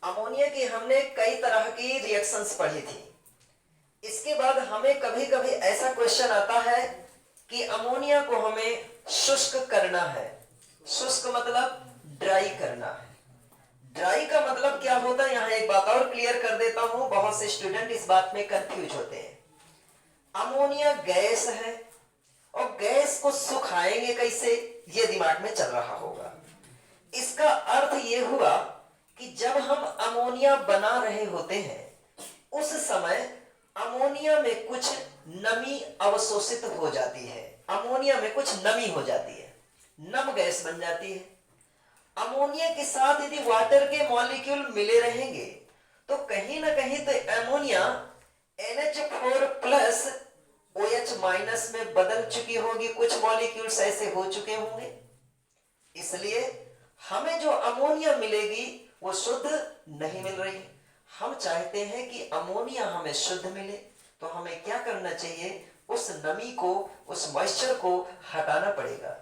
Ammonia की हमने कई तरह की रिएक्शंस पढ़ी थी। इसके बाद हमें कभी कभी ऐसा क्वेश्चन आता है कि अमोनिया को हमें शुष्क करना है। शुष्क मतलब ड्राई करना है। ड्राई का मतलब क्या होता है, यहां एक बात और क्लियर कर देता हूं, बहुत से स्टूडेंट इस बात में कंफ्यूज होते हैं। अमोनिया गैस है और गैस को सुखाएंगे कैसे, ये दिमाग में चल रहा होगा। इसका अर्थ ये हुआ कि जब हम अमोनिया बना रहे होते हैं उस समय अमोनिया में कुछ नमी अवशोषित हो जाती है। अमोनिया में कुछ नमी हो जाती है, नम गैस बन जाती है। अमोनिया के साथ यदि वाटर के मॉलिक्यूल मिले रहेंगे तो कहीं ना कहीं तो ammonia NH4 plus OH minus में बदल चुकी होगी, कुछ मॉलिक्यूल्स ऐसे हो चुके होंगे। इसलिए हमें जो अमोनिया मिलेगी वो शुद्ध नहीं मिल रही। हम चाहते हैं कि अमोनिया हमें शुद्ध मिले, तो हमें क्या करना चाहिए, उस नमी को, उस मॉइस्चर को हटाना पड़ेगा।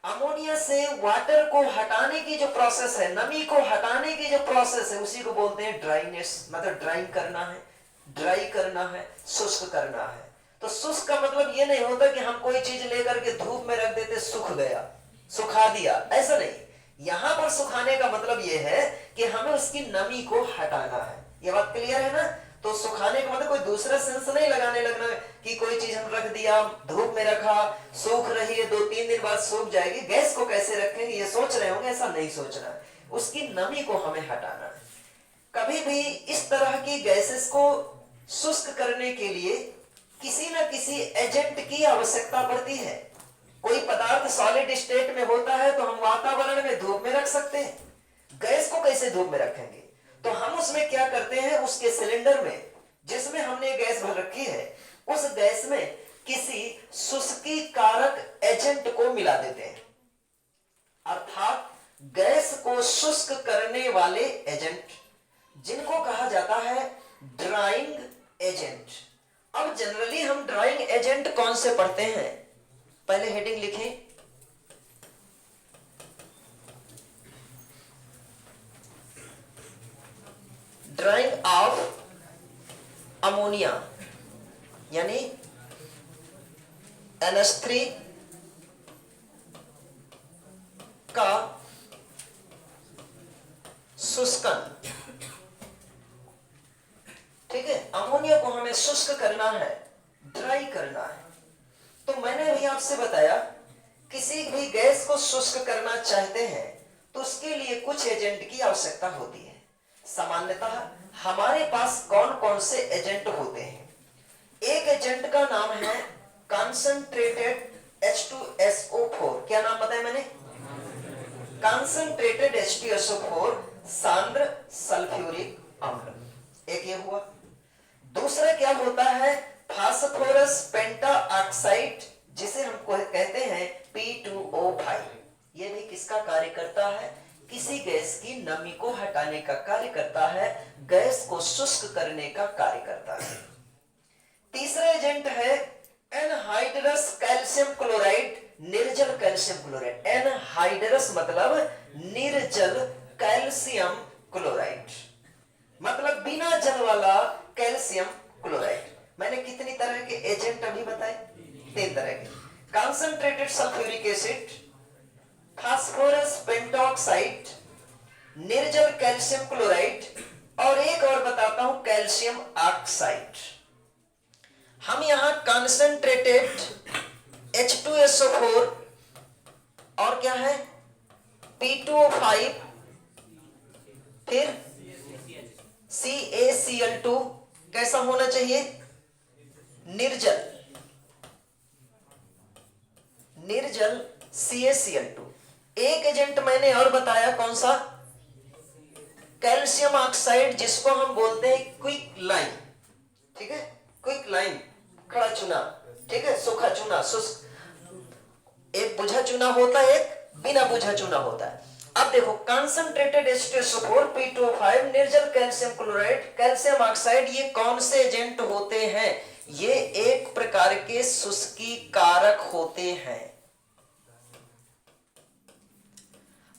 अमोनिया से वाटर को हटाने की जो प्रोसेस है, नमी को हटाने की जो प्रोसेस है, उसी को बोलते हैं ड्राइनेस। मतलब ड्राइंग करना है, ड्राई करना है, शुष्क करना है। तो शुष्क का मतलब ये नहीं होता कि हम कोई चीज लेकर के धूप में रख देते, सूख गया, सुखा दिया, ऐसा नहीं। यहां पर सुखाने का मतलब यह है कि हमें उसकी नमी को हटाना है। यह बात क्लियर है ना। तो सुखाने का मतलब कोई दूसरा सेंस नहीं लगाने लगना कि कोई चीज हम रख दिया, धूप में रखा, सूख रही है, 2-3 दिन बाद सूख जाएगी, गैस को कैसे रखेंगे ये सोच रहे होंगे, ऐसा नहीं सोचना। उसकी नमी को हमें हटाना है। कभी भी इस तरह की गैसेस को शुष्क करने के लिए किसी न किसी एजेंट की आवश्यकता पड़ती है। कोई पदार्थ सॉलिड स्टेट में होता है तो हम वातावरण में धूप में रख सकते हैं, गैस को कैसे धूप में रखेंगे। तो हम उसमें क्या करते हैं, उसके सिलेंडर में जिसमें हमने गैस भर रखी है, उस गैस में किसी शुष्की कारक एजेंट को मिला देते हैं, अर्थात गैस को शुष्क करने वाले एजेंट, जिनको कहा जाता है ड्राइंग एजेंट। अब जनरली हम ड्राइंग एजेंट कौन से पढ़ते हैं, पहले हेडिंग लिखें, ड्राइंग ऑफ अमोनिया, यानी NH3 का शुष्कन। ठीक है, अमोनिया को हमें शुष्क करना है, ड्राई करना है। तो मैंने अभी आपसे बताया, किसी भी गैस को शुष्क करना चाहते हैं तो उसके लिए कुछ एजेंट की आवश्यकता होती है। सामान्यतः हमारे पास कौन कौन से एजेंट होते हैं। एक एजेंट का नाम है कॉन्सेंट्रेटेड H2SO4। क्या नाम बताया मैंने, कॉन्सेंट्रेटेड H2SO4, सांद्र सल्फ्यूरिक अम्ल। एक ये हुआ। दूसरा क्या होता है, फास्फोरस पेंटा ऑक्साइड, जिसे हम कहते हैं P2O5। ये भी किसका कार्य करता है, किसी गैस की नमी को हटाने का कार्य करता है, गैस को शुष्क करने का कार्य करता है। तीसरा एजेंट है एनहाइड्रस कैल्शियम क्लोराइड, निर्जल कैल्शियम क्लोराइड। एनहाइड्रस मतलब निर्जल कैल्शियम क्लोराइड, मतलब बिना जल वाला कैल्शियम क्लोराइड। मैंने कितनी तरह के एजेंट अभी बताए, 3 तरह के। Concentrated sulphuric acid, phosphorus pentoxide, निर्जल कैल्शियम क्लोराइड, और एक और बताता हूं, कैल्शियम ऑक्साइड। हम यहां कॉन्सेंट्रेटेड H2SO4 और क्या है P2O5, फिर CaCl2 कैसा होना चाहिए, निर्जल, निर्जल CaCl2। एक एजेंट मैंने और बताया, कौन सा, कैल्शियम ऑक्साइड, जिसको हम बोलते हैं क्विक लाइम। ठीक है, क्विक लाइम, खड़ा चूना, ठीक है, सूखा चूना, शुष्क। एक बुझा चूना होता है, एक बिना बुझा चूना होता है। अब देखो, कॉन्सेंट्रेटेड H2SO4, P2O5, निर्जल कैल्शियम क्लोराइड, कैल्शियम ऑक्साइड, ये कौन से एजेंट होते हैं, ये एक प्रकार के शुष्की कारक होते हैं।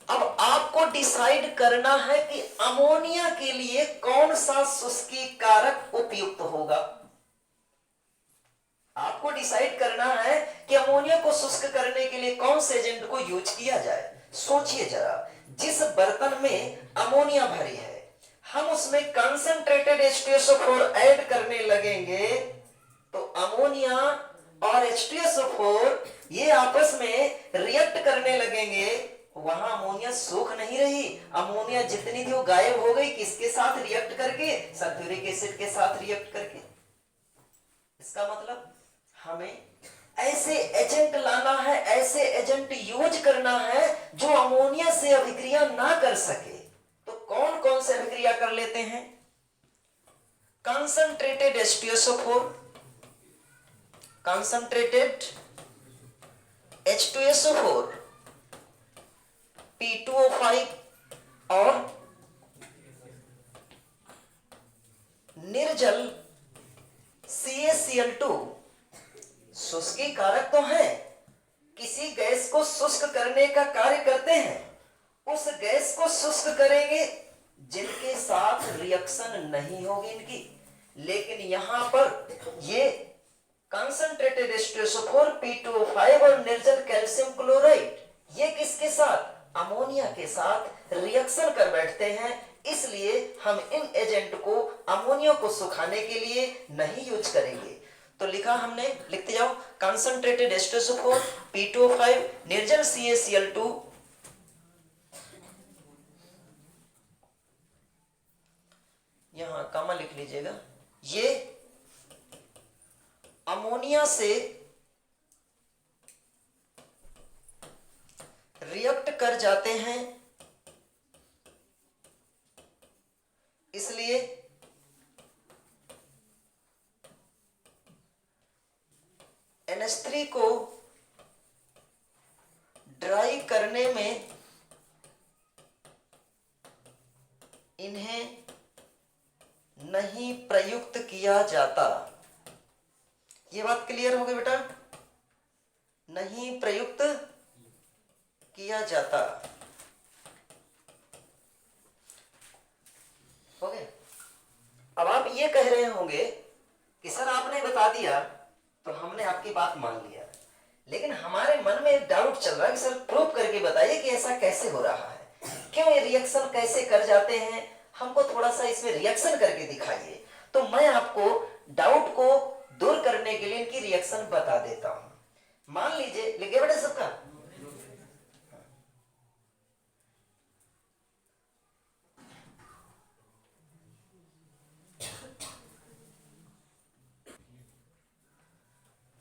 अब आपको आपको डिसाइड करना है कि अमोनिया के लिए कौन सा शुष्की कारक उपयुक्त होगा। आपको डिसाइड करना है कि अमोनिया को शुष्क करने के लिए कौन से एजेंट को यूज किया जाए। सोचिए जरा, जिस बर्तन में अमोनिया भरी है हम उसमें कंसंट्रेटेड H2SO4 ऐड करने लगेंगे तो अमोनिया और H2SO4 ये आपस में रिएक्ट करने लगेंगे। वहां अमोनिया सूख नहीं रही, अमोनिया जितनी थी वो गायब हो गई। किसके साथ रिएक्ट करके? सल्फ्यूरिक एसिड के साथ रिएक्ट करके। इसका मतलब हमें ऐसे एजेंट लाना है, ऐसे एजेंट यूज करना है जो अमोनिया से अभिक्रिया ना कर सके। तो कौन कौन से अभिक्रिया कर लेते हैं? Concentrated H2SO4, concentrated H2SO4, P2O5 और निर्जल CaCl2 शुष्की कारक तो हैं, किसी गैस को शुष्क करने का कार्य करते हैं। उस गैस को शुष्क करेंगे जिनके साथ रिएक्शन नहीं होगी इनकी। लेकिन यहां पर ये कंसंट्रेटेड H2SO4, P2O5 और निर्जल कैल्शियम क्लोराइड ये किसके साथ? अमोनिया के साथ रिएक्शन कर बैठते हैं। इसलिए हम इन एजेंट को अमोनिया को सुखाने के लिए नहीं यूज करेंगे। तो लिखा हमने, लिखते जाओ, कंसंट्रेटेड H2SO4, P2O5, निर्जल CaCl2, यहां कॉमा लिख लीजिएगा, ये अमोनिया से रिएक्ट कर जाते हैं। इसलिए NH3 को ड्राई करने में इन्हें नहीं प्रयुक्त किया जाता। ये बात क्लियर हो गई बेटा? नहीं प्रयुक्त किया जाता। हो गया? अब आप ये कह रहे होंगे कि सर आपने बता दिया तो हमने आपकी बात मान लिया, लेकिन हमारे मन में एक डाउट चल रहा है कि सर प्रूफ करके बताइए कि ऐसा कैसे हो रहा है, क्यों ये रिएक्शन कैसे कर जाते हैं, हमको थोड़ा सा इसमें रिएक्शन करके दिखाइए। तो मैं आपको डाउट को दूर करने के लिए इनकी रिएक्शन बता देता हूं। मान लीजिए, लिखे बेटा सबका?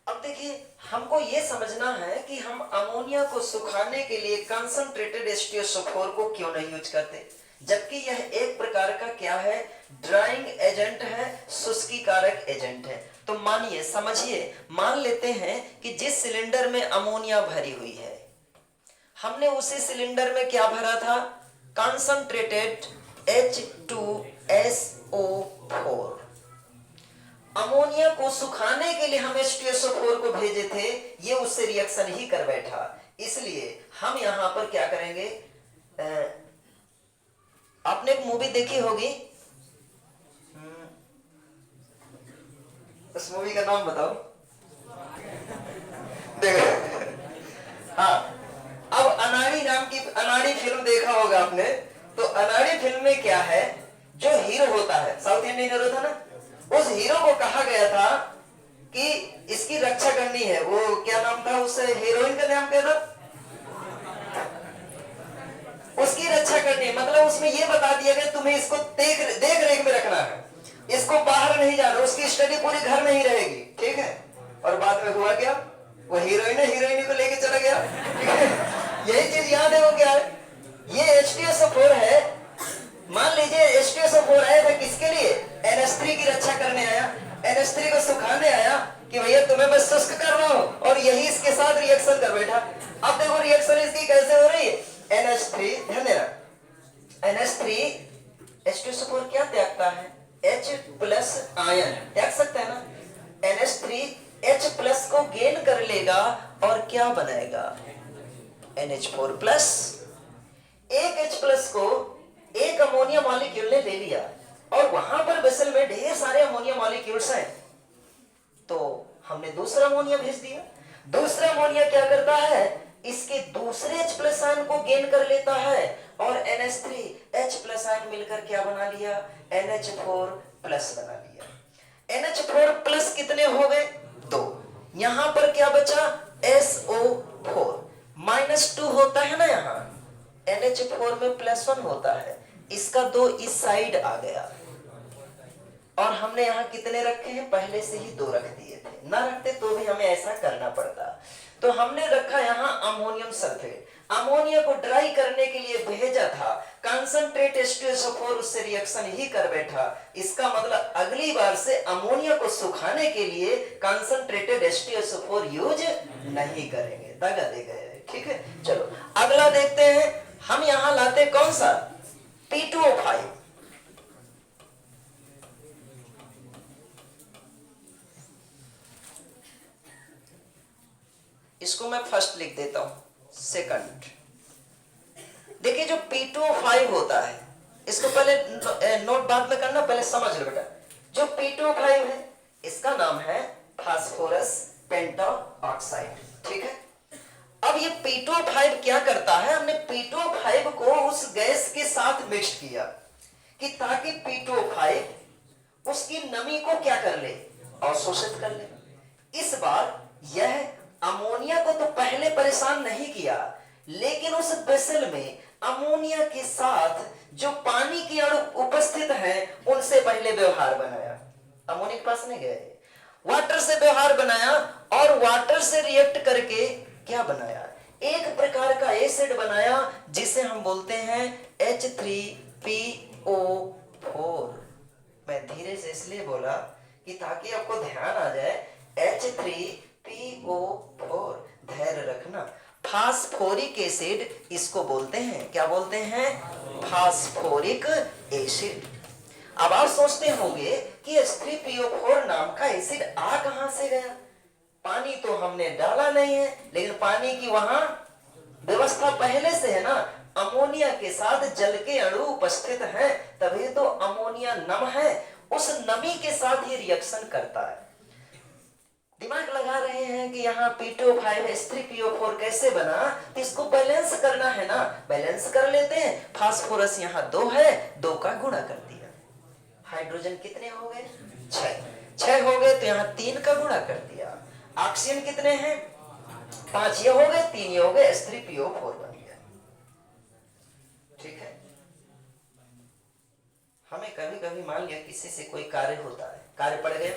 अब देखिए, हमको ये समझना है कि हम अमोनिया को सुखाने के लिए कंसंट्रेटेड H2SO4 को क्यों नहीं यूज करते, जबकि यह एक प्रकार का क्या है? ड्राइंग एजेंट है, शुष्की कारक एजेंट है। तो मानिए, समझिए, मान लेते हैं कि जिस सिलेंडर में अमोनिया भरी हुई है हमने उसी सिलेंडर में क्या भरा था? Concentrated H2SO4। अमोनिया को सुखाने के लिए हम H2SO4 को भेजे थे, ये उससे रिएक्शन ही कर बैठा। इसलिए हम यहां पर क्या करेंगे? आपने एक मूवी देखी होगी, उस मूवी का नाम बताओ। देखो, हाँ, अब अनाड़ी नाम की अनाड़ी फिल्म देखा होगा आपने। तो अनाड़ी फिल्म में क्या है, जो हीरो होता है, साउथ इंडियन हीरो था ना, उस हीरो को कहा गया था कि इसकी रक्षा करनी है। वो क्या नाम था उस हीरोइन का? नाम क्या था? उसकी रक्षा करनी है, मतलब उसमें ये बता दिया गया तुम्हें इसको देख रेख में रखना है, इसको बाहर नहीं जाना, उसकी स्टडी पूरी घर में ही रहेगी, ठीक है? और बाद में हुआ क्या? वो हीरोइन को लेके चला गया, ठीक है? यही चीज याद है। वो क्या है? ये H2SO4 है। मान लीजिए H2SO4 आया था किसके लिए? NH3 की रक्षा करने आया, NH3 को सुखाने आया कि भैया तुम्हें मैं शुष्क कर रहा हूं, और यही इसके साथ रिएक्शन कर बैठा। अब देखो रिएक्शन इसकी कैसे हो रही है? NH3, ध्यान देना, NH3 H2SO4 क्या त्यागता है? H प्लस आयन त्याग सकता है ना। NH3 H प्लस को गेन कर लेगा और क्या बनाएगा? NH4 plus. एक H+ को एक अमोनिया मॉलिक्यूल ने ले लिया और वहां पर वेसल में ढेर सारे अमोनिया मॉलिक्यूल्स हैं, तो हमने दूसरा अमोनिया भेज दिया। दूसरा अमोनिया क्या करता है, इसके दूसरे H+ आयन को गेन कर लेता है और NH3 H+ आयन मिलकर क्या बना लिया, NH4+ बना लिया। NH4+ कितने हो गए, 2। यहां पर क्या बचा, SO4 -2 होता है ना, यहां NH4 में +1 होता है, इसका 2 इस साइड आ गया और हमने यहां कितने रखे हैं, पहले से ही 2 रख दिए थे, ना रखते तो भी हमें ऐसा करना पड़ता। तो हमने रखा यहां अमोनियम सल्फेट, अमोनिया को ड्राई करने के लिए भेजा था, कंसंट्रेट H2SO4 उससे रिएक्शन ही कर बैठा। इसका मतलब अगली बार से अमोनिया को सुखाने के लिए कंसंट्रेटेड H2SO4 यूज नहीं करेंगे, दगा दे गए। ठीक है, चलो अगला देखते हैं। हम यहां लाते कौन सा, P2O5। इसको मैं फर्स्ट लिख देता हूं, सेकंड। देखिए जो P2O5 होता है, इसको पहले नोट बाद में करना, पहले समझ लो बेटा। जो P2O5 है इसका नाम है फास्फोरस पेंटाऑक्साइड। ठीक है, अब ये P2O5 क्या करता है, हमने P2O5 को उस गैस के साथ मिक्स किया कि ताकि P2O5 उसकी नमी को क्या कर ले, अवशोषित कर ले। इस बार यह अमोनिया को तो पहले परेशान नहीं किया, लेकिन उस वेसल में अमोनिया के साथ जो पानी के अणु उपस्थित हैं उनसे पहले व्यवहार बनाया। अमोनिया के पास नहीं गए, वाटर से व्यवहार बनाया और वाटर से रिएक्ट करके क्या बनाया, एक प्रकार का एसिड बनाया जिसे हम बोलते हैं H3PO4। मैं धीरे से इसलिए बोला कि ताकि आपको ध्यान आ जाए, H3PO4, धैर्य रखना। फास्फोरिक एसिड इसको बोलते हैं, क्या बोलते हैं, फास्फोरिक एसिड। अब आप सोचते होंगे कि H3PO4 नाम का एसिड आ कहां से गया, पानी तो हमने डाला नहीं है, लेकिन पानी की वहां व्यवस्था पहले से है ना, अमोनिया के साथ जल के अणु उपस्थित हैं, तभी तो अमोनिया नम है, उस नमी के साथ ही रिएक्शन करता है। दिमाग लगा रहे हैं कि यहाँ P2O5 H3PO4 कैसे बना, तो इसको बैलेंस करना है ना, बैलेंस कर लेते हैं। फास्फोरस यहाँ 2 है, 2 का गुणा कर दिया, हाइड्रोजन कितने हो गए, 6 हो गए, तो यहाँ 3 का गुणा कर दिया। ऑक्सीजन कितने हैं, 5, ये हो गए, 3 ये हो गए, H3PO4 बन गया। ठीक है, हमें कभी कभी मान लिया किसी से कोई कार्य होता है, कार्य पड़ गया,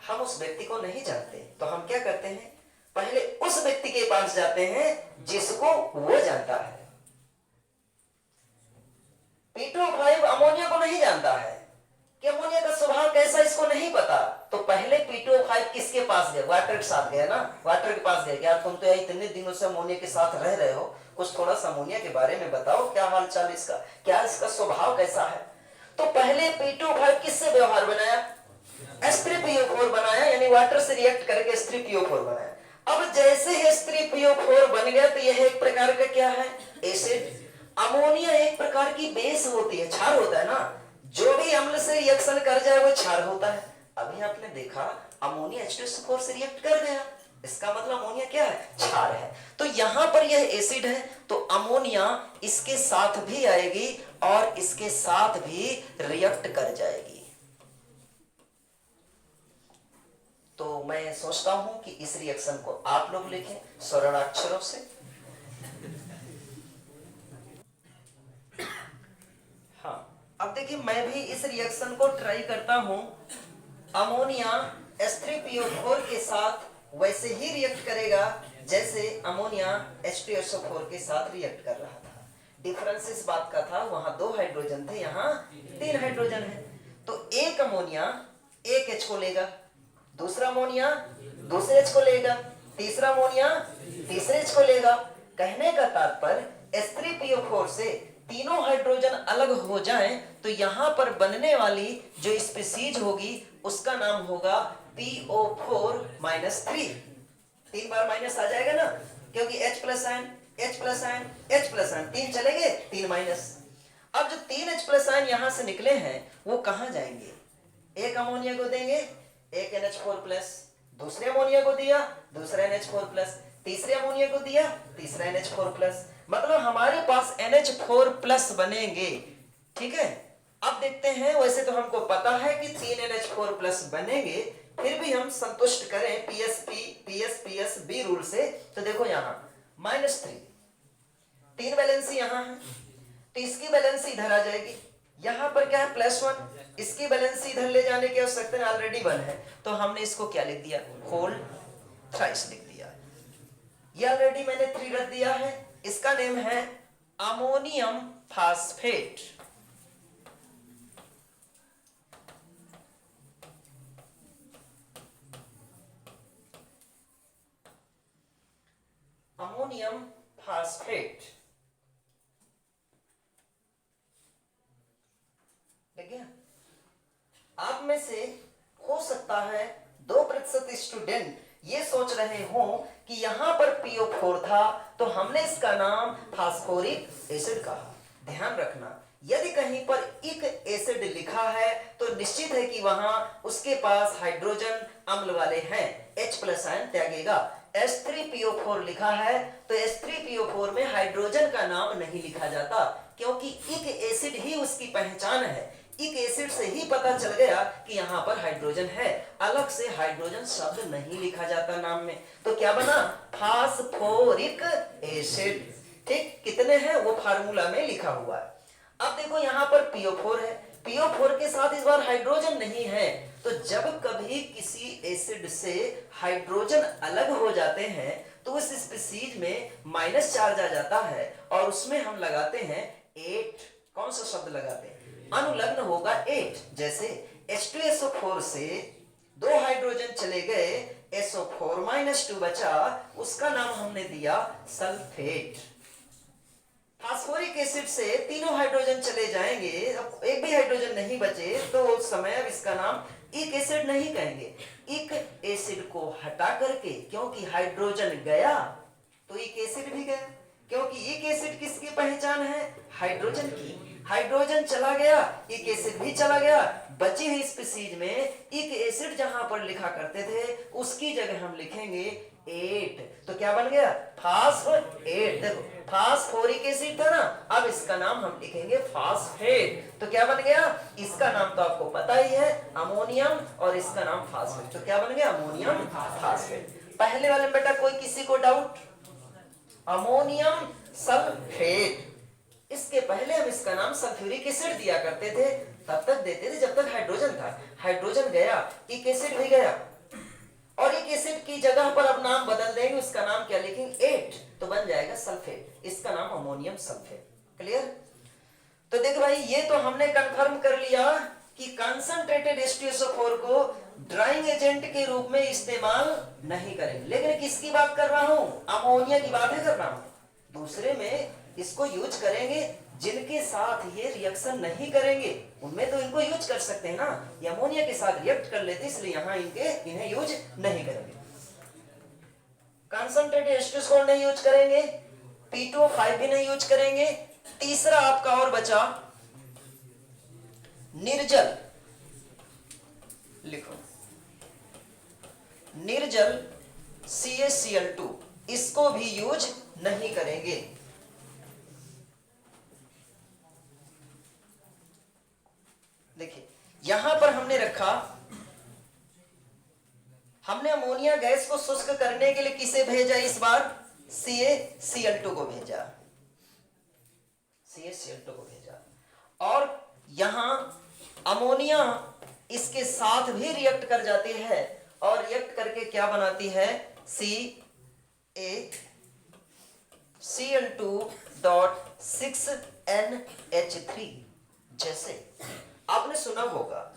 हम उस व्यक्ति को नहीं जानते, तो हम क्या करते हैं, पहले उस व्यक्ति के पास जाते हैं जिसको वो जानता है। P2O5 अमोनिया को नहीं जानता है कि अमोनिया का स्वभाव कैसा, इसको नहीं पता, तो पहले P2O5 किसके पास गया, वाटर के साथ गया ना, वाटर के पास गया, यार तुम तो इतने दिनों से अमोनिया के साथ रह रहे हो, कुछ थोड़ा सा अमोनिया के बारे में बताओ, क्या हाल चाल इसका, क्या इसका स्वभाव कैसा है। तो पहले P2O5 किससे व्यवहार बनाया, H3PO4 बनाया, यानी वाटर से रिएक्ट करके H3PO4 बनाया। अब जैसे ही H3PO4 बन गया तो यह एक प्रकार का क्या है, एसिड। अमोनिया एक प्रकार की बेस होती है, क्षार होता है ना, जो भी अम्ल से रिएक्शन कर जाए वो क्षार होता है। अभी आपने देखा अमोनिया H2SO4 से रिएक्ट कर गया, इसका मतलब अमोनिया क्या है, क्षार है। तो यहां पर यह एसिड है, तो अमोनिया इसके साथ भी आएगी और इसके साथ भी रिएक्ट कर जाएगी। तो मैं सोचता हूं कि इस रिएक्शन को आप लोग लिखें सरल अक्षरों से। हाँ, अब देखिए मैं भी इस रिएक्शन को ट्राई करता हूं। अमोनिया H3PO4 के साथ वैसे ही रिएक्ट करेगा जैसे अमोनिया H2SO4 के साथ रिएक्ट कर रहा था। डिफरेंस इस बात का था, वहां 2 हाइड्रोजन थे, यहाँ 3 हाइड्रोजन है। तो एक अमोनिया एक H को लेगा, दूसरा अमोनिया दूसरे H को लेगा, तीसरा अमोनिया तीसरे H को लेगा। कहने का तात्पर्य H3PO4 से तीनों हाइड्रोजन अलग हो जाएं तो यहां पर बनने वाली जो स्पीशीज होगी उसका नाम होगा PO4-3। 3 बार माइनस आ जाएगा ना, क्योंकि H+ ion H+ ion H+ ion 3 चलेंगे, 3 माइनस। अब जो 3H+ आयन यहां से निकले हैं वो कहां जाएंगे? एक अमोनिया को देंगे, एक NH4+, दूसरे अमोनिया को दिया, दूसरा NH4+, तीसरे अमोनिया को दिया, तीसरा NH4+, मतलब हमारे पास NH4+ बनेंगे। ठीक है, अब देखते हैं, वैसे तो हमको पता है कि 3 NH4+ बनेंगे, फिर भी हम संतुष्ट करें PS B रूल से। तो देखो यहां -3, 3 वैलेंसी यहां है, तो इसकी वैलेंसी इधर आ जाएगी। यहां पर क्या है +1, इसकी वैलेंसी इधर ले जाने की आवश्यकता ऑलरेडी 1 है, तो हमने इसको क्या लिख दिया? होल थ्राइस लिख दिया। ये ऑलरेडी मैंने 3 रख दिया है। इसका नेम है अमोनियम फास्फेट। अमोनियम फास्फेट, ठीक है। आप में से हो सकता है 2% स्टूडेंट ये सोच रहे हो कि यहां पर PO4 था तो हमने इसका नाम फास्फोरिक एसिड कहा। ध्यान रखना, यदि कहीं पर इक एसिड लिखा है तो निश्चित है कि वहां उसके पास हाइड्रोजन अम्ल वाले हैं, H+ आयन त्यागेगा। H3PO4 लिखा है तो H3PO4 में हाइड्रोजन का नाम नहीं लिखा जाता, क्योंकि इक एसिड ही उसकी पहचान है। इक एसिड से ही पता चल गया कि यहाँ पर हाइड्रोजन है, अलग से हाइड्रोजन शब्द नहीं लिखा जाता नाम में। तो क्या बना? Phosphoric acid. ठीक, कितने हैं वो फार्मूला में लिखा हुआ है। अब देखो यहाँ पर PO4 है, PO4 के साथ इस बार हाइड्रोजन नहीं है, तो जब कभी किसी एसिड से हाइड्रोजन अलग हो जाते हैं तो उस स्पीशीज में माइनस चार्ज आ जाता है, और उसमें हम लगाते हैं 8। कौन सा शब्द लगाते हैं? अनुलग्न होगा 8। जैसे H2SO4 से 2 हाइड्रोजन चले गए, SO4-2 बचा, उसका नाम हमने दिया सल्फेट। फास्फोरिक एसिड से तीनों हाइड्रोजन चले जाएंगे, अब एक भी हाइड्रोजन नहीं बचे, तो उस समय अब इसका नाम इक एसिड नहीं कहेंगे। इक एसिड को हटा करके, क्योंकि हाइड्रोजन गया तो इक एसिड भी गया, क्योंकि इक एसिड किसकी पहचान है? हाइड्रोजन की। हाइड्रोजन चला गया, इक एसिड भी चला गया, बची हुई स्पीशीज में इक एसिड जहां पर लिखा करते थे उसकी जगह हम लिखेंगे 8। तो क्या बन गया? फास्फेट। देखो फास्फोरिक एसिड था ना, अब इसका नाम हम लिखेंगे फास्फेट। तो क्या बन गया? इसका नाम तो आपको पता ही है, अमोनियम, और इसका नाम फास्फेट। तो क्या बन गया? Ammonium phosphate. पहले वाले में बेटा कोई किसी को डाउट? Ammonium sulphate. इसके पहले हम इसका नाम सल्फ्यूरिक एसिड दिया करते थे, तब तक देते थे जब तक हाइड्रोजन था। हाइड्रोजन गया, इक एसिड भी गया, और एक एसिड की जगह पर अब नाम बदल देंगे, उसका नाम क्या लिखेंगे? 8, तो बन जाएगा सल्फेट। इसका नाम अमोनियम सल्फेट। क्लियर? तो देख भाई, ये तो हमने कंफर्म कर लिया कि कंसंट्रेटेड H2SO4 को ड्राइंग एजेंट के रूप में इस्तेमाल नहीं करेंगे। लेकिन किसकी बात कर रहा हूं? अमोनिया की बात है कर रहा हूं। दूसरे में इसको यूज करेंगे, जिनके साथ ये रिएक्शन नहीं करेंगे उनमें तो इनको यूज कर सकते हैं ना। ये अमोनिया के साथ रिएक्ट कर लेते, इसलिए यहां इन्हें यूज नहीं करेंगे। कंसंट्रेटेड H2SO4 नहीं यूज करेंगे, P2O5 भी नहीं यूज करेंगे। तीसरा आपका और बचा निर्जल। लिखो निर्जल CaCl2, इसको भी यूज नहीं करेंगे। देखिए यहां पर हमने रखा, हमने अमोनिया गैस को शुष्क करने के लिए किसे भेजा? इस बार CaCl2 को भेजा, CaCl2 को भेजा। और यहां अमोनिया इसके साथ भी रिएक्ट कर जाती है, और रिएक्ट करके क्या बनाती है? CaCl2.6NH3। जैसे आपने सुना होगा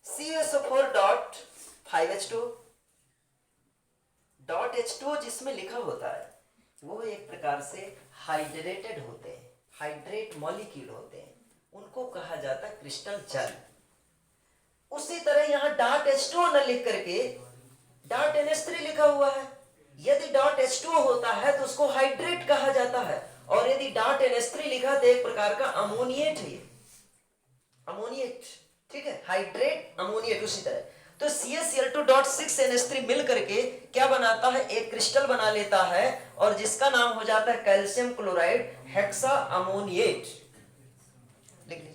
CaSO4.5H2 जिसमें लिखा होता है वो एक प्रकार से हाइड्रेटेड होते हैं, हाइड्रेट मॉलिक्यूल होते हैं, उनको कहा जाता है क्रिस्टल जल। उसी तरह यहां .H2O न लिख करके .NH3 लिखा हुआ है। यदि .H2O होता है तो उसको हाइड्रेट कहा जाता है, और यदि क्योंकि डॉट NH3 लिखा तो एक प्रकार का अमोनिएट है, अमोनिएट, ठीक है, हाइड्रेट अमोनिएट। उसी तरह तो CaCl2.6NH3 मिल करके क्या बनाता है, एक क्रिस्टल बना लेता है और जिसका नाम हो जाता है कैल्शियम क्लोराइड हेक्सा अमोनिएट। लिख लीजिए।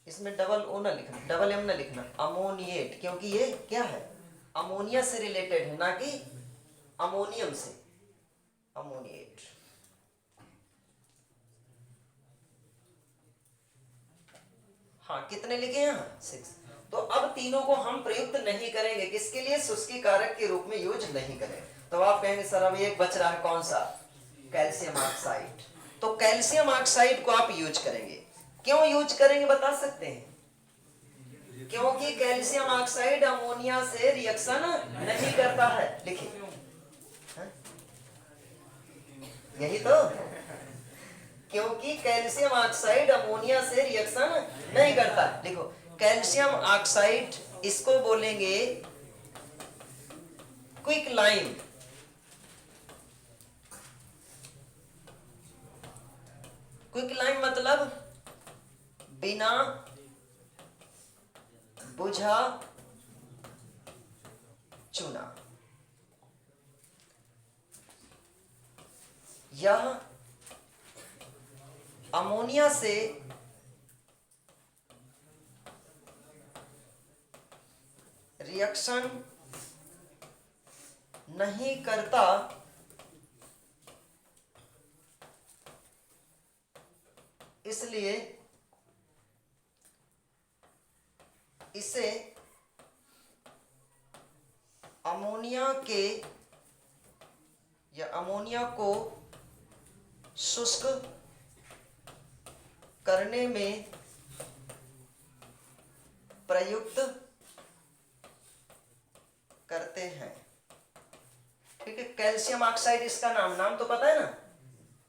इसमें डबल ओ ना लिखना, डबल एम ना लिखना, अमोनिएट, क्योंकि ये क्या है, अमोनिया से रिलेटेड है, ना कि अमोनियम से, अमोनिएट। हाँ, कितने लिखे यहाँ, 6। तो अब तीनों को हम प्रयुक्त नहीं करेंगे, किसके लिए, शुष्की कारक के रूप में यूज नहीं करेंगे। तो आप कहेंगे सर अब एक बच रहा है, कौन सा, कैल्शियम ऑक्साइड। तो कैल्शियम ऑक्साइड को आप यूज करेंगे। क्यों यूज करेंगे बता सकते हैं, क्योंकि कैल्शियम ऑक्साइड अमोनिया से रिएक्शन नहीं करता है। लिखिए, यही तो, क्योंकि कैल्शियम ऑक्साइड अमोनिया से रिएक्शन नहीं करता। देखो कैल्शियम ऑक्साइड, इसको बोलेंगे क्विक लाइम। क्विक लाइम मतलब बिना बुझा चुना। यह अमोनिया से रिएक्शन नहीं करता, इसलिए इसे अमोनिया के या अमोनिया को शुष्क करने में प्रयुक्त करते हैं। ठीक है, कैल्शियम ऑक्साइड इसका नाम तो पता है ना,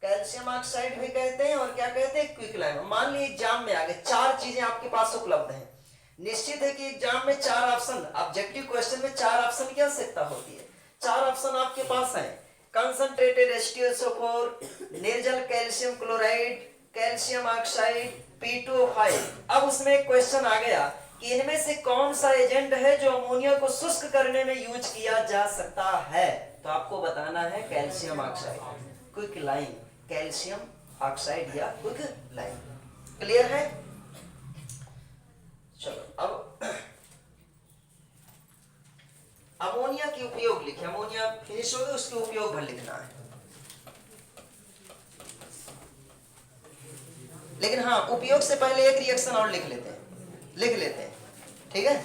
कैल्शियम ऑक्साइड भी कहते हैं और क्या कहते हैं, क्विक लाइम। मान लीजिए एग्जाम में आगे 4 चीजें आपके पास उपलब्ध हैं। निश्चित है कि एग्जाम में 4 ऑप्शन, ऑब्जेक्टिव क्वेश्चन में 4 ऑप्शन की आवश्यकता होती है। 4 ऑप्शन आपके पास हैं, कंसंट्रेटेड H2SO4, निर्जल calcium chloride, calcium oxide, P2O5। अब उसमें एक क्वेश्चन आ गया कि इनमें से कौन सा एजेंट है जो अमोनिया को शुष्क करने में यूज किया जा सकता है। तो आपको बताना है calcium oxide, quick lime, calcium oxide या क्विक लाइम। क्लियर है? चलो अब अमोनिया के उपयोग लिखे। अमोनिया फिनिश हो गया, उसके उपयोग भर लिखना है। लेकिन हाँ, उपयोग से पहले एक रिएक्शन और लिख लेते हैं, ठीक है?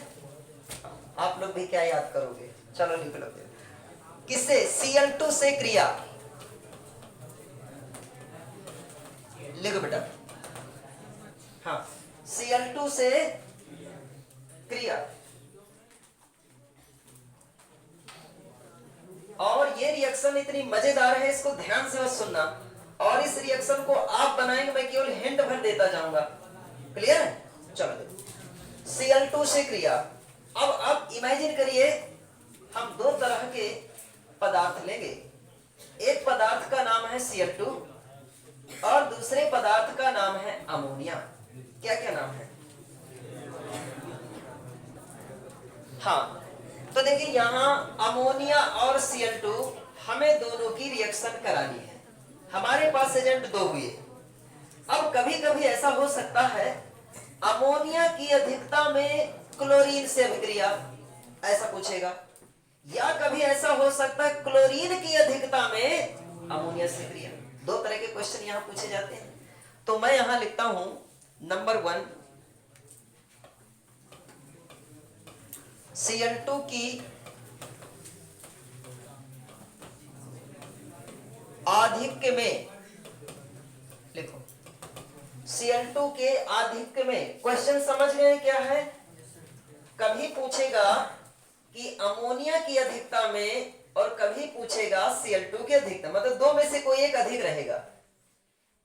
आप लोग भी क्या याद करोगे, चलो लिख लो। किससे, Cl2 से क्रिया, लिखो बेटा। हाँ, Cl2 से क्रिया, और ये रिएक्शन इतनी मजेदार है, इसको ध्यान से बस सुनना। और इस रिएक्शन को आप बनाएंगे, मैं केवल हिंट भर देता जाऊंगा। क्लियर है? चलो देखो, Cl2 से क्रिया। अब आप इमेजिन करिए, हम 2 तरह के पदार्थ लेंगे। एक पदार्थ का नाम है Cl2 और दूसरे पदार्थ का नाम है अमोनिया। क्या क्या नाम है? हाँ, तो देखिए यहाँ अमोनिया और Cl2, हमें दोनों की रिएक्शन करानी है। हमारे पास एजेंट 2 हुए। अब कभी कभी ऐसा हो सकता है अमोनिया की अधिकता में क्लोरीन से अभिक्रिया, ऐसा पूछेगा, या कभी ऐसा हो सकता है क्लोरीन की अधिकता में अमोनिया से क्रिया। 2 तरह के क्वेश्चन यहाँ पूछे जाते हैं। तो मैं यहाँ लिखता हूं नंबर 1, Cl2 की आधिक्य में, लिखो Cl2 के आधिक्य में। क्वेश्चन समझ गए क्या है? कभी पूछेगा कि अमोनिया की अधिकता में और कभी पूछेगा Cl2 की अधिकता, मतलब 2 में से कोई एक अधिक रहेगा।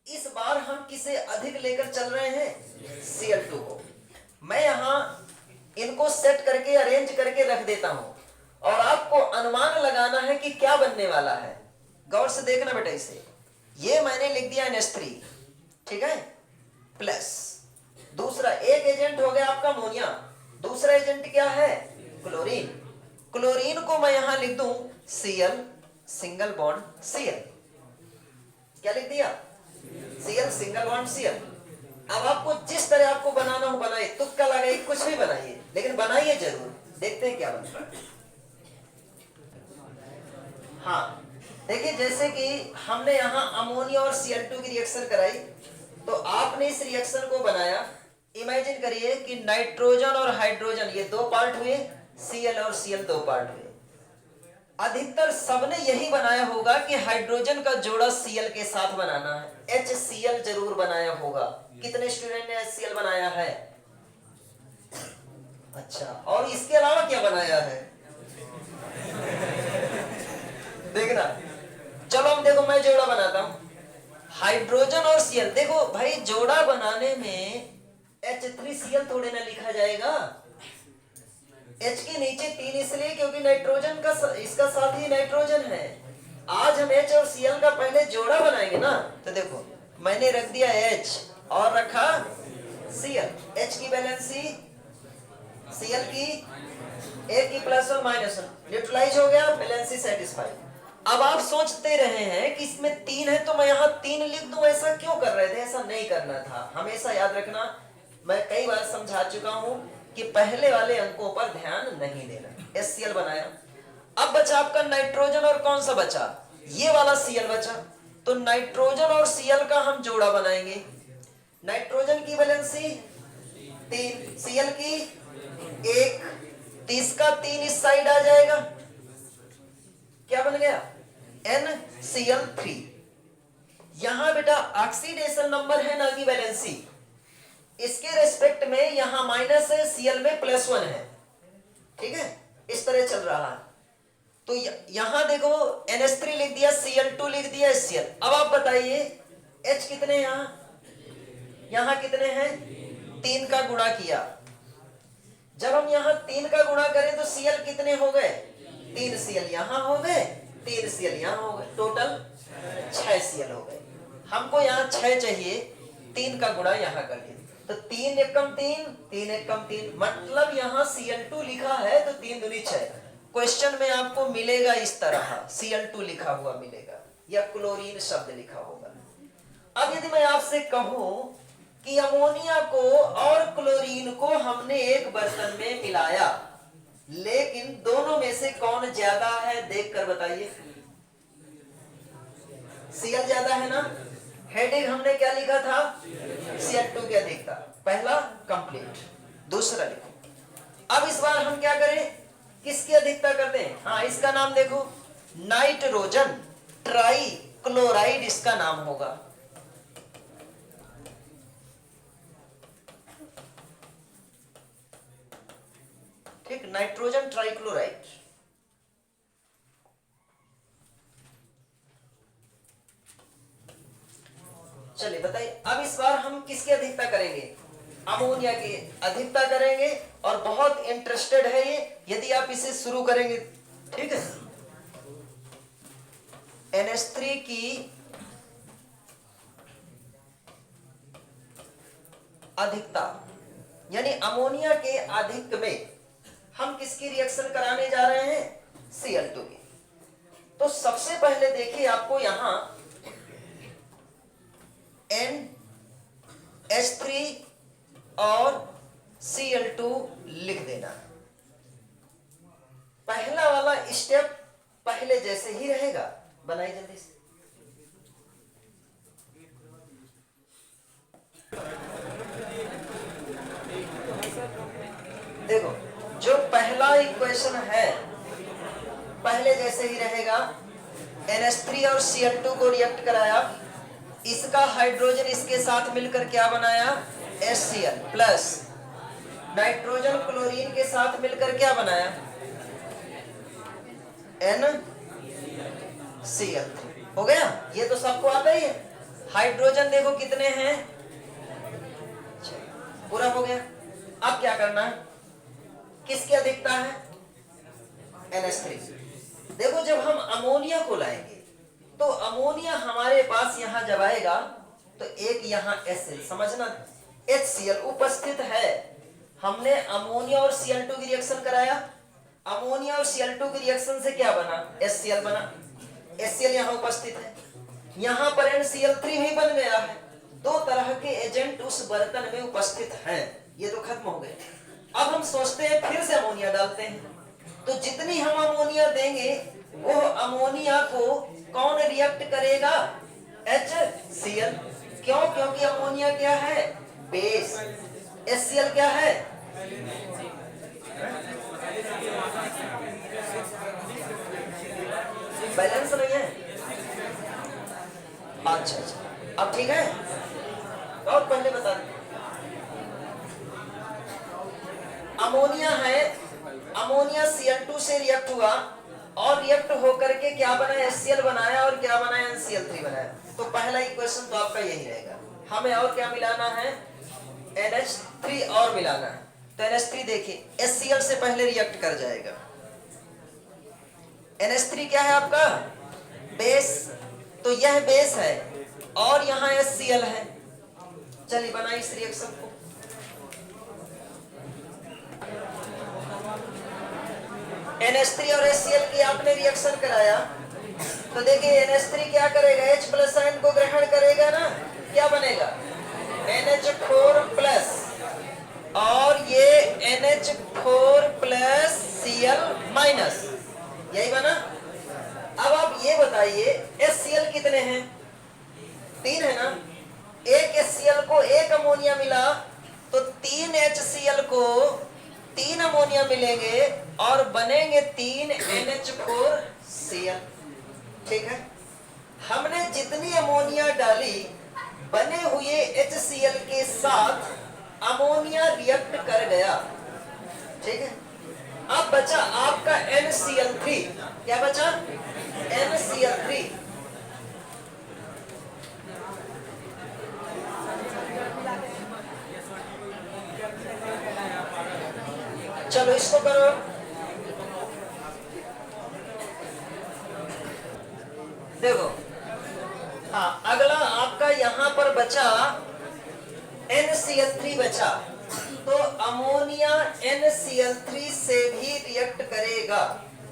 इस बार किसे अधिक लेकर चल रहे हैं, Cl2 को। मैं यहां इनको सेट करके अरेंज करके रख देता हूं और आपको अनुमान लगाना है कि क्या बनने वाला है। गौर से देखना बेटा इसे। ये मैंने लिख दिया NH3, ठीक है, प्लस दूसरा एक एजेंट हो गया आपका अमोनिया, दूसरा एजेंट क्या है, क्लोरीन। क्लोरीन को मैं यहां लिख दूं Cl सिंगल बॉन्ड Cl। क्या लिख दिया, Cl सिंगल बॉन्ड Cl। अब आपको जिस तरह आपको बनाना हो बनाइए, तुक्का लगाइए, कुछ भी बनाइए, लेकिन बनाइए जरूर। देखते हैं क्या बनता है। हाँ देखिए, जैसे कि हमने यहाँ अमोनिया और Cl2 की रिएक्शन कराई, तो आपने इस रिएक्शन को बनाया। इमेजिन करिए कि नाइट्रोजन और हाइड्रोजन ये दो पार्ट हुए, Cl और Cl दो पार्ट हुए। अधिकतर सबने यही बनाया होगा कि हाइड्रोजन का जोड़ा Cl के साथ बनाना है, HCl जरूर बनाया होगा। कितने स्टूडेंट ने HCl बनाया है? अच्छा, और इसके अलावा क्या बनाया है? देखना, चलो हम देखो, मैं जोड़ा बनाता हूं, हाइड्रोजन और Cl। देखो भाई, जोड़ा बनाने में H3Cl थोड़े ना लिखा जाएगा। H के नीचे 3 इसलिए क्योंकि नाइट्रोजन का इसका साथ ही नाइट्रोजन है। आज हम H और Cl का पहले जोड़ा बनाएंगे ना, तो देखो मैंने रख दिया H और रखा Cl। H की वैलेंसी Cl की एक की प्लस और माइनस न्यूट्रलाइज हो गया, वैलेंसी सेटिस्फाई। अब आप सोचते रहे हैं कि इसमें 3 है तो मैं यहाँ 3 लिख दूं, ऐसा क्यों कर रहे थे? ऐसा नहीं करना था। हमेशा याद रखना, मैं कई बार समझा चुका हूं कि पहले वाले अंकों पर ध्यान नहीं देना। HCl बनाया, अब बचा आपका नाइट्रोजन और कौन सा बचा, ये वाला Cl बचा। तो नाइट्रोजन और Cl का हम जोड़ा बनाएंगे। नाइट्रोजन की वैलेंसी 3, Cl की 1, 30 का 3 इस साइड आ जाएगा, क्या बन गया, NCl3। यहां बेटा ऑक्सीडेशन नंबर है ना कि वैलेंसी, इसके रेस्पेक्ट में यहां माइनस है, Cl में +1 है, ठीक है, इस तरह चल रहा है। तो यहां देखो NH3 लिख दिया, Cl2 लिख दिया, HCl। अब आप बताइए H कितने, यहां कितने हैं, 3 का गुणा किया। जब हम यहां 3 का गुणा करें तो Cl कितने हो गए, 3 Cl यहां हो गए, 3 Cl यहां हो गए, टोटल 6 Cl हो गए। हमको यहां 6 चाहिए, 3 का गुणा यहां कर दिया, तो 3 एकम 3, 3 एकम 3, मतलब यहां Cl2 लिखा है तो 3 दूनी 6। क्वेश्चन में आपको मिलेगा इस तरह Cl2 लिखा हुआ मिलेगा या क्लोरीन शब्द लिखा होगा। अब यदि मैं आपसे कहूं कि अमोनिया को और क्लोरीन को हमने एक बर्तन में मिलाया, लेकिन दोनों में से कौन ज्यादा है, देखकर बताइए। Cl ज्यादा है ना, हेडिंग हमने क्या लिखा था, Cl2 क्या दिखता, पहला कंप्लीट, दूसरा लिखो। अब इस बार हम क्या करें, किसकी अधिकता करते हैं, हाँ इसका नाम देखो, नाइट्रोजन ट्राई क्लोराइड इसका नाम होगा। ठीक, नाइट्रोजन ट्राइक्लोराइड। चलिए बताइए, अब इस बार हम किसकी अधिकता करेंगे, अमोनिया की अधिकता करेंगे। और बहुत इंटरेस्टेड है ये, यदि आप इसे शुरू करेंगे, ठीक है। NH3 की अधिकता यानी अमोनिया के अधिक में हम किसकी रिएक्शन कराने जा रहे हैं, Cl2 की। तो सबसे पहले देखिए, आपको यहां NH3 और Cl2 लिख देना। पहला वाला स्टेप पहले जैसे ही रहेगा, बनाइए जल्दी से। देखो, जो पहला इक्वेशन है पहले जैसे ही रहेगा। NH3 और Cl2 को रिएक्ट कराया, इसका हाइड्रोजन इसके साथ मिलकर क्या बनाया, HCl प्लस नाइट्रोजन क्लोरीन के साथ मिलकर क्या बनाया, NCl। हो गया, ये तो सबको आता ही है। हाइड्रोजन देखो कितने हैं, पूरा हो गया। अब क्या करना है, किसकी अधिकता है, NH3। देखो जब हम अमोनिया को लाएंगे तो अमोनिया हमारे पास यहां जब आएगा तो एक यहां HCl, समझना HCl उपस्थित है। हमने अमोनिया और Cl2 की रिएक्शन कराया, अमोनिया और Cl2 की रिएक्शन से क्या बना, HCl बना। HCl यहां उपस्थित है, यहां पर NCl3 भी बन गया है। दो तरह के एजेंट उस बर्तन में उपस्थित हैं, ये तो खत्म हो गए। अब हम सोचते हैं फिर से अमोनिया डालते हैं, तो जितनी हम अमोनिया देंगे वो अमोनिया को कौन रिएक्ट करेगा, HCl। क्यों, क्योंकि अमोनिया क्या है, बेस, HCl क्या है, बैलेंस नहीं है। अच्छा, अब ठीक है, और पहले बता दें, अमोनिया है, अमोनिया Cl2 से रिएक्ट हुआ और रिएक्ट होकर के क्या बना, HCl बनाया, और क्या बनाया, NCl3 बनाया। तो पहला इक्वेशन तो आपका यही रहेगा। हमें और क्या मिलाना है, NH3 और मिलाना है। तो NH3 देखिए HCl से पहले रिएक्ट कर जाएगा। NH3 क्या है आपका, बेस, तो यह बेस है और यहाँ HCl है। चलिए बनाइए इस रिएक्शन को। NH3 और HCl की आपने रिएक्शन कराया तो देखिए NH3 क्या करेगा, H प्लस आयन को ग्रहण करेगा ना, क्या बनेगा, NH4 प्लस, और ये NH4 प्लस Cl माइनस, यही बना। अब आप ये बताइए HCl कितने हैं, 3 है ना। एक HCl को एक अमोनिया मिला तो 3 HCl को 3 अमोनिया मिलेंगे और बनेंगे 3 NH4Cl। ठीक है, हमने जितनी अमोनिया डाली बने हुए HCl के साथ अमोनिया रिएक्ट कर गया। ठीक है, अब बचा आपका NCl3, क्या बचा, NCl3। चलो इसको करो, देखो। हाँ, अगला आपका यहां पर बचा NCl3 बचा, तो अमोनिया NCl3 से भी रिएक्ट करेगा।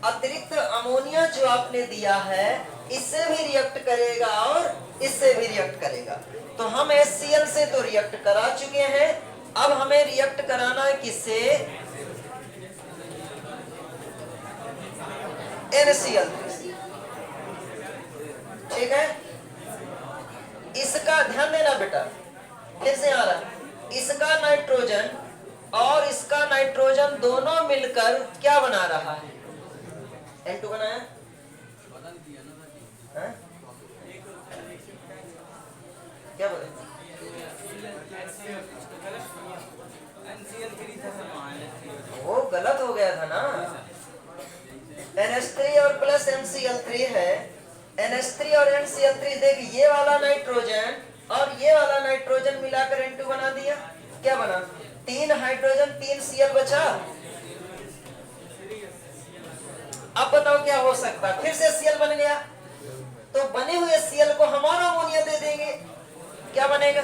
अतिरिक्त अमोनिया जो आपने दिया है इससे भी रिएक्ट करेगा और इससे भी रिएक्ट करेगा। तो हम HCl से तो रिएक्ट करा चुके हैं, अब हमें रिएक्ट कराना है किससे, NCl। ठीक है, इसका ध्यान देना बेटा, फिर से आ रहा, इसका नाइट्रोजन और इसका नाइट्रोजन दोनों मिलकर क्या बना रहा है, N2 बनाया है? क्या बोले, वो गलत हो गया था ना। NH3 और प्लस NCl3 है, NH3 और NCl3, देख ये वाला नाइट्रोजन और ये वाला नाइट्रोजन मिलाकर N2 बना दिया, क्या बना, 3 हाइड्रोजन 3 Cl बचा। अब बताओ क्या हो सकता है, फिर से Cl बन गया, तो बने हुए Cl को हमारा अमोनिया दे देंगे, क्या बनेगा,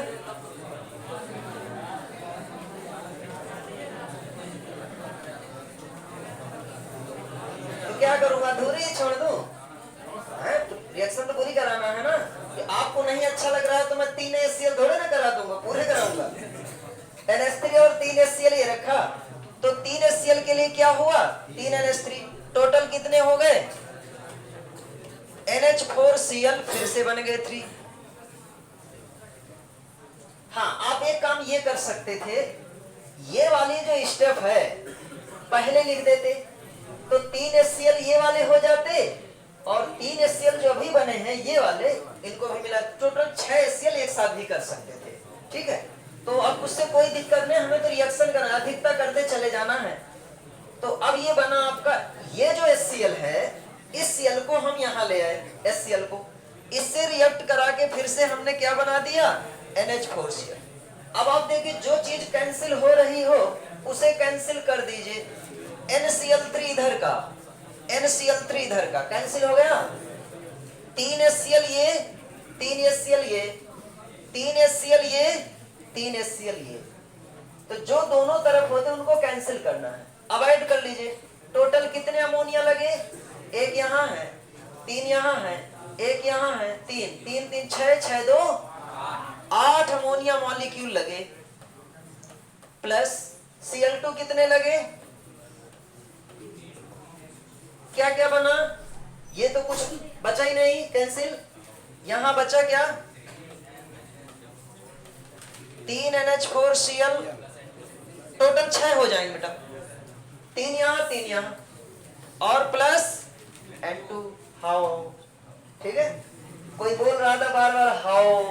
तो क्या करूंगा, अधूरी ही छोड़ दूं, रिएक्शन तो पूरी कराना है ना। कि आपको नहीं अच्छा लग रहा है तो मैं 3 HCl थोड़े ना करा दूंगा, पूरे कराऊंगा। NH3 और 3 HCl ये रखा, तो 3 HCl के लिए क्या हुआ, 3 NH3, टोटल कितने हो गए, NH4Cl, फिर से बन गए 3। हाँ, आप एक काम ये कर सकते थे, ये वाली जो स्टेप है पहले लिख देते तो 3 HCl ये वाले हो जाते और 3 HCl जो अभी बने हैं ये वाले, इनको भी मिला टोटल 6 HCl एक साथ भी कर सकते थे। ठीक है, तो अब उससे कोई दिक्कत नहीं, हमें तो रिएक्शन करना, अधिकता करते चले जाना है। तो अब ये बना आपका, ये जो HCl है इस Cl को हम यहाँ ले आए, HCl को, इससे रिएक्ट करा के फिर से हमने क्या बना दिया, NH4Cl। अब आप देखिए जो चीज कैंसिल हो रही हो उसे कैंसिल कर दीजिए। NCl3 इधर का, NCl3 इधर का कैंसिल हो गया। 3HCl ये, 3HCl ये, 3HCl ये, 3HCl ये। तो जो दोनों तरफ होते हैं उनको कैंसिल करना है। अब ऐड कर लीजिए, टोटल कितने अमोनिया लगे, एक यहाँ है, 3 यहाँ है, एक यहाँ है, 3 3 3 6 6 2 8 अमोनिया मॉलिक्यूल लगे, प्लस Cl2 कितने लगे, क्या क्या बना, ये तो कुछ बचा ही नहीं कैंसिल। यहां बचा क्या, 3 NH4Cl, टोटल 6 हो जाएंगे बेटा, 3 यहां 3 यहां और प्लस N2 हाउ। ठीक है, कोई बोल रहा था बार बार हाउ,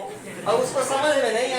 अब उसको समझ में नहीं